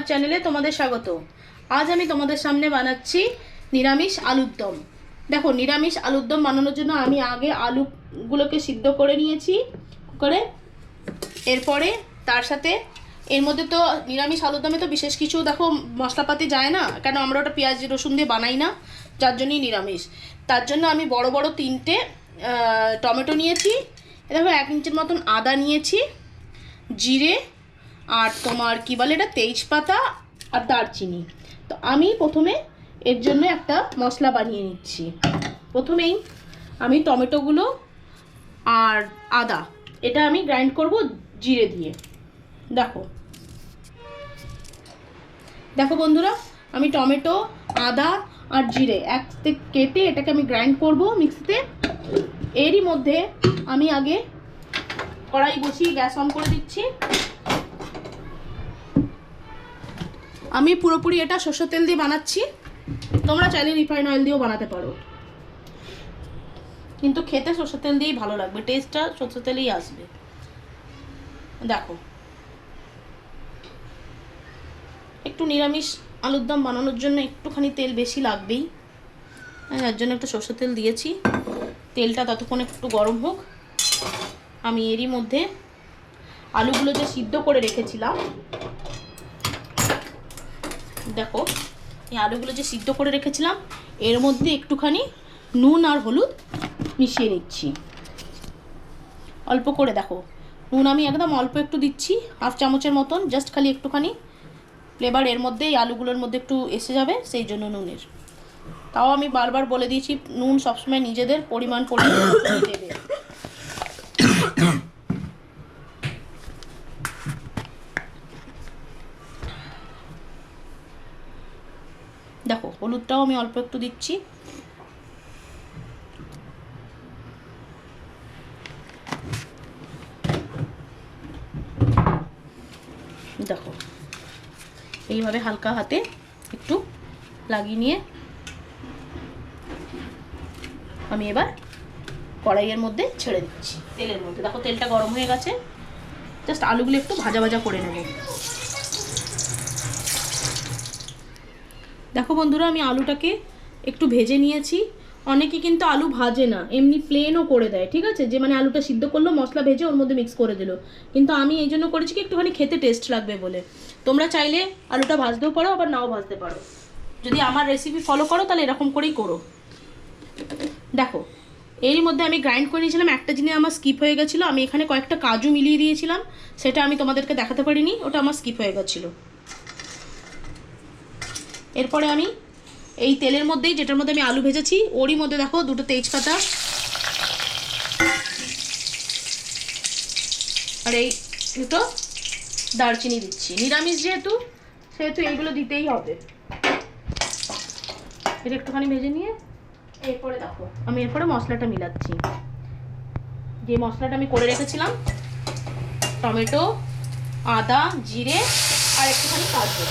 চ্যানেলে তোমাদের স্বাগত। আজ আমি তোমাদের সামনে বানাচ্ছি নিরামিষ আলুর দম। দেখো, নিরামিষ আলুর দম বানানোর জন্য আমি আগে আলুগুলোকে সিদ্ধ করে নিয়েছি কুকারে। এরপরে তার সাথে এর মধ্যে তো নিরামিষ আলুর দমে তো বিশেষ কিছু দেখো মশলাপাতি যায় না, কেন আমরা ওটা পেঁয়াজ রসুন দিয়ে বানাই না, যার জন্যই নিরামিষ। তার জন্য আমি বড় বড় 3টে টমেটো নিয়েছি, দেখো 1 ইঞ্চির মতন আদা নিয়েছি, জিরে আর তোমার কি বলে এটা তেজপাতা আর দারচিনি। তো আমি প্রথমে এর জন্য একটা মশলা বানিয়ে নিচ্ছি। প্রথমেই আমি টমেটোগুলো আর আদা এটা আমি গ্রাইন্ড করব জিরে দিয়ে। দেখো দেখো বন্ধুরা, আমি টমেটো আদা আর জিরে একসাথে কেটে এটাকে আমি গ্রাইন্ড করব মিক্সিতে। এরই মধ্যে আমি আগে কড়াই বসিয়ে গ্যাস অন করে দিচ্ছি। আমি পুরোপুরি এটা সরষের তেল দিয়ে বানাচ্ছি, তোমরা চাইলে রিফাইন অয়েল দিয়েও বানাতে পারো, কিন্তু খেতে সরষের তেল দিয়েই ভালো লাগবে, টেস্টটা সরষের তেলেই আসবে। দেখো, একটু নিরামিষ আলুর দম বানানোর জন্য একটুখানি তেল বেশি লাগবেই, যার জন্য একটু সরষের তেল দিয়েছি। তেলটা ততক্ষণ একটু গরম হোক। আমি এরই মধ্যে আলুগুলো যে সিদ্ধ করে রেখেছিলাম, দেখো এই আলুগুলো যে সিদ্ধ করে রেখেছিলাম এর মধ্যে একটুখানি নুন আর হলুদ মিশিয়ে নিচ্ছি অল্প করে। দেখো, নুন আমি একদম অল্প একটু দিচ্ছি, 1/2 চামচের মতন, জাস্ট খালি একটুখানি ফ্লেভার এর মধ্যে এই আলুগুলোর মধ্যে একটু এসে যাবে, সেই জন্য নুনের। তাও আমি বারবার বলে দিয়েছি নুন সবসময় নিজেদের পরিমাণ দেবে। দেখো, হলুদটাও আমি অল্প একটু দিচ্ছি। দেখো, এইভাবে হালকা হাতে একটু লাগিয়ে নিয়ে আমি এবার কড়াইয়ের মধ্যে ছেড়ে দিচ্ছি তেলের মধ্যে। দেখো, তেলটা গরম হয়ে গেছে, জাস্ট আলুগুলো একটু ভাজা ভাজা করে নেব। দেখো বন্ধুরা, আমি আলুটাকে একটু ভেজে নিয়েছি। অনেকে কিন্তু আলু ভাজে না, এমনি প্লেনও করে দেয়, ঠিক আছে, যে মানে আলুটা সিদ্ধ করলো মশলা ভেজে ওর মধ্যে মিক্স করে দিল, কিন্তু আমি এই জন্য করেছি কি একটুখানি খেতে টেস্ট লাগবে বলে। তোমরা চাইলে আলুটা ভাজতেও পারো, আবার নাও ভাজতে পারো। যদি আমার রেসিপি ফলো করো তাহলে এরকম করেই করো। দেখো, এরই মধ্যে আমি গ্রাইন্ড করে নিয়েছিলাম, একটা জিনিস আমার স্কিপ হয়ে গেছিলো, আমি এখানে কয়েকটা কাজু মিলিয়ে দিয়েছিলাম, সেটা আমি তোমাদেরকে দেখাতে পারিনি, ওটা আমার স্কিপ হয়ে গেছিলো। এরপরে আমি এই তেলের মধ্যেই, যেটার মধ্যে আমি আলু ভেজেছি ওরই মধ্যে দেখো 2টো তেজপাতা আর এই 2টো দারচিনি দিচ্ছি। নিরামিষ যেহেতু সেহেতু এইগুলো দিতেই হবে। এটা একটুখানি ভেজে নিয়ে এরপরে দেখো আমি এরপরে মশলাটা মিলাচ্ছি। যে মশলাটা আমি করে রেখেছিলাম, টমেটো আদা জিরে আর একটুখানি কাজু।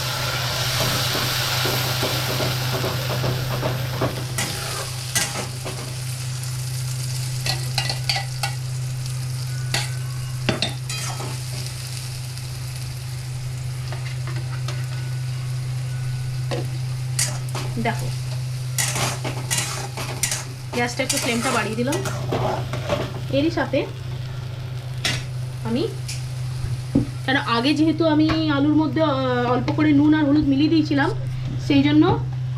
দেখো, গ্যাসটা একটু ফ্লেমটা বাড়িয়ে দিলাম। এরই সাথে আমি, কেন আগে যেহেতু আমি আলুর মধ্যে অল্প করে নুন আর হলুদ মিলিয়ে দিয়েছিলাম, সেই জন্য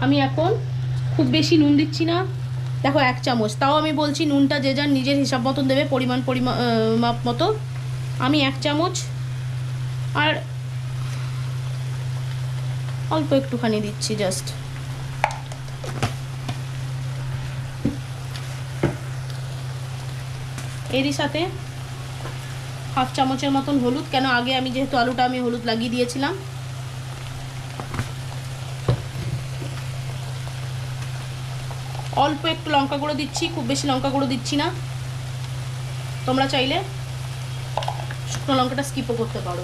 আমি এখন খুব বেশি নুন দিচ্ছি না। দেখো 1 চামচ, তাও আমি বলছি নুনটা যে যার নিজের হিসাব মতন দেবে, মাপ মতো। আমি 1 চামচ আর অল্প একটুখানি দিচ্ছি জাস্ট। এরই সাথে 1/2 চামচের মতন হলুদ, কেন আগে আমি যেহেতু আলুটা আমি হলুদ লাগিয়ে দিয়েছিলাম। অল্প একটু লঙ্কা গুঁড়ো দিচ্ছি, খুব বেশি লঙ্কা গুঁড়ো দিচ্ছি না, তোমরা চাইলে শুকনো লঙ্কাটা স্কিপও করতে পারো।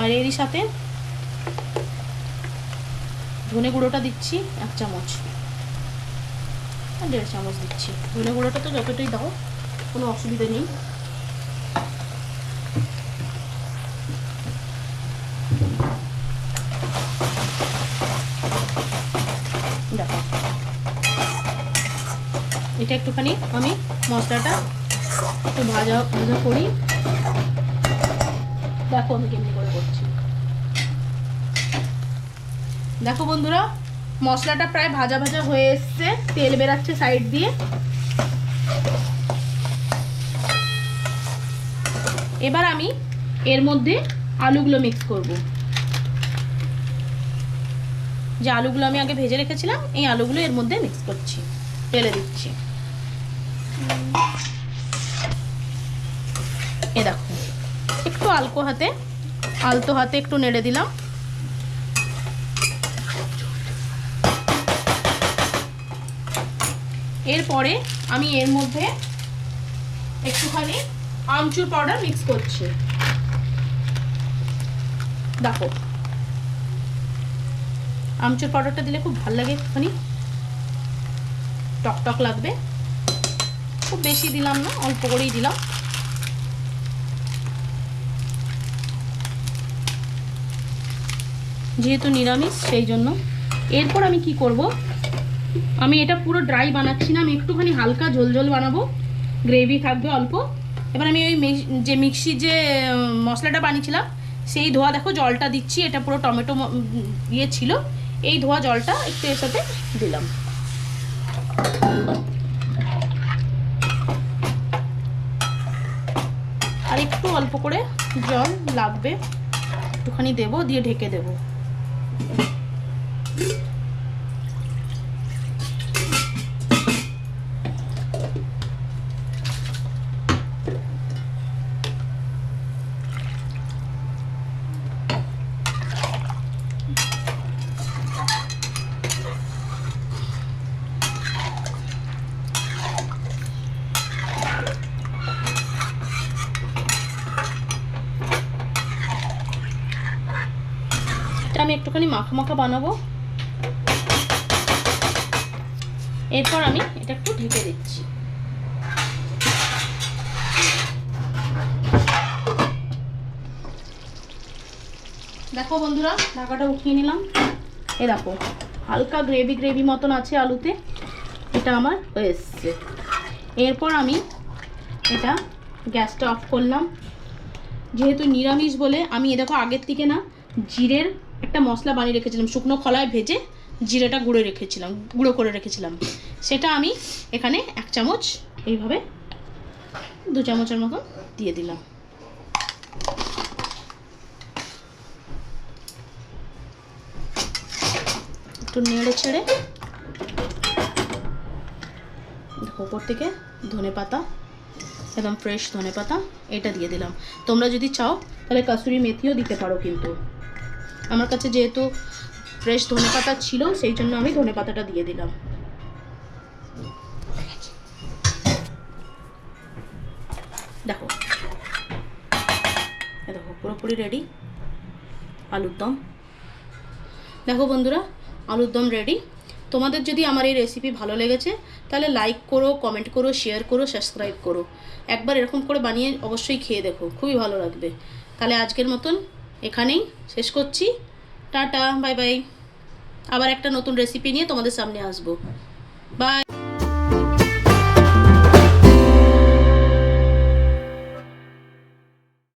আর এরই সাথে ধনে গুঁড়োটা দিচ্ছি 1 চামচ, 1.5 চামচ দিচ্ছি। ধনে গুঁড়োটা তো যতটাই দাও কোনো অসুবিধা নেই। এটা একটুখানি আমি মশলাটা একটু ভাজা ভাজা করি। দেখো আমি কেমনি করে করছি। দেখো বন্ধুরা, মশলাটা প্রায় ভাজা ভাজা হয়ে এসছে, তেল বেরাচ্ছে সাইড দিয়ে। এবার আমি এর মধ্যে আলুগুলো মিক্স করব। যে আলুগুলো আমি আগে ভেজে রেখেছিলাম, এই আলুগুলো এর মধ্যে মিক্স করছি, ঢেলে দিচ্ছি। এ দেখো, একটু আলতো হাতে একটু নেড়ে দিলাম। এরপরে আমি এর মধ্যে একটুখানি আমচুর পাউডার মিক্স করছি। দেখো, আমচুর পাউডারটা দিলে খুব ভালো লাগে, একটুখানি টক লাগবে। খুব বেশি দিলাম না, অল্প করেই দিলাম। যেহেতু নিরামিষ সেই জন্য। এরপর আমি কি করব, আমি এটা পুরো ড্রাই বানাচ্ছি না, আমি একটুখানি হালকা ঝোল বানাবো, গ্রেভি থাকবে অল্প। এবার আমি ওই যে মিক্সির যে মশলাটা বানিয়েছিলাম সেই ধোয়া, দেখো জলটা দিচ্ছি, এটা পুরো টমেটো ইয়ে ছিল, এই ধোয়া জলটা একটু এর সাথে দিলাম। আর একটু অল্প করে জল লাগবে, একটুখানি দেবো, দিয়ে ঢেকে দেবো। আমি একটুখানি মাখা মাখা বানাবো। এরপর আমি এটা একটু ঢেকে দিচ্ছি। দেখো বন্ধুরা, ঢাকাটা উঠিয়ে নিলাম। এই দেখো, হালকা গ্রেভি মতন আছে আলুতে, এটা আমার হয়ে এসছে। এরপর আমি এটা গ্যাসটা অফ করলাম। যেহেতু নিরামিষ বলে আমি এ দেখো আগের থেকে না জিরের একটা মশলা বানিয়ে রেখেছিলাম, শুকনো খোলায় ভেজে জিরেটা গুঁড়ো করে রেখেছিলাম। সেটা আমি এখানে 1 চামচ, এইভাবে 2 চামচের মতো দিয়ে দিলাম। একটু নেড়ে ছেড়ে উপর থেকে ধনেপাতা, একদম ফ্রেশ ধনেপাতা এটা দিয়ে দিলাম। তোমরা যদি চাও তাহলে কাসুরি মেথিও দিতে পারো, কিন্তু আমার কাছে যেহেতু ফ্রেশ ধনেপাতা ছিল সেই জন্য আমি ধনেপাতাটা দিয়ে দিলাম। দেখো দেখো পুরোপুরি রেডি আলুর দম। দেখো বন্ধুরা, আলুর দম রেডি। তোমাদের যদি আমার এই রেসিপি ভালো লেগেছে তাহলে লাইক করো, কমেন্ট করো, শেয়ার করো, সাবস্ক্রাইব করো। একবার এরকম করে বানিয়ে অবশ্যই খেয়ে দেখো, খুবই ভালো লাগবে। তাহলে আজকের মতন এখানেই শেষ করছি। Tata, bye bye. আবার একটা নতুন রেসিপি নিয়ে তোমাদের সামনে আসবো। বাই।